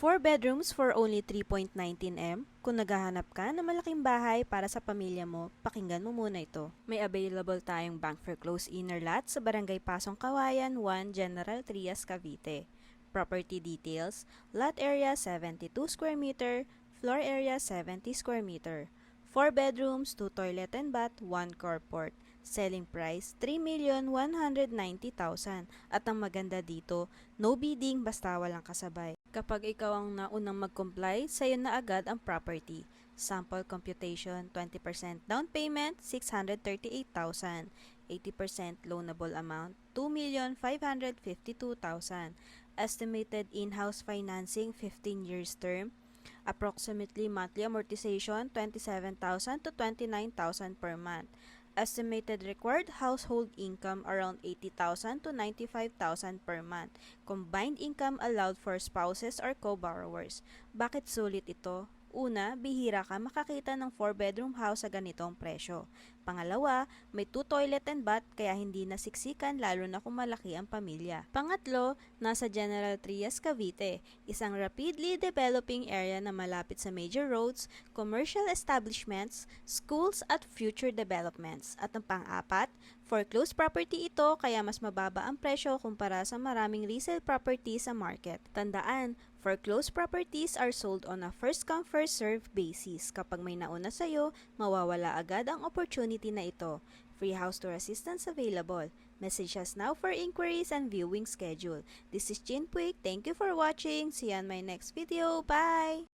4 bedrooms for only 3.19M? Kung naghahanap ka ng malaking bahay para sa pamilya mo, pakinggan mo muna ito. May available tayong bank foreclosed inner lot sa Barangay Pasong Kawayan 1, General Trias, Cavite. Property details: lot area 72 square meter, floor area 70 square meter. 4 bedrooms, 2 toilet and bath, 1 carport. Selling price, 3,190,000. At ang maganda dito, no bidding basta walang kasabay. Kapag ikaw ang naunang mag-comply, sa'yo na agad ang property. Sample computation, 20% down payment, 638,000. 80% loanable amount, 2,552,000. Estimated in-house financing, 15 years term. Approximately monthly amortization, 27,000 to 29,000 per month. Estimated required household income around 80,000 to 95,000 per month. Combined income allowed for spouses or co-borrowers. Bakit sulit ito? Una, bihira ka makakita ng 4-bedroom house sa ganitong presyo. Pangalawa, may 2 toilet and bath kaya hindi nasiksikan lalo na kung malaki ang pamilya. Pangatlo, nasa General Trias, Cavite, isang rapidly developing area na malapit sa major roads, commercial establishments, schools at future developments. At ang pang-apat, foreclosed property ito kaya mas mababa ang presyo kumpara sa maraming resale property sa market. Tandaan, foreclosed properties are sold on a first-come, first-served basis. Kapag may nauna sa'yo, mawawala agad ang opportunity na ito. Free house tour assistance available. Message us now for inquiries and viewing schedule. This is Jin Puig. Thank you for watching. See you on my next video. Bye!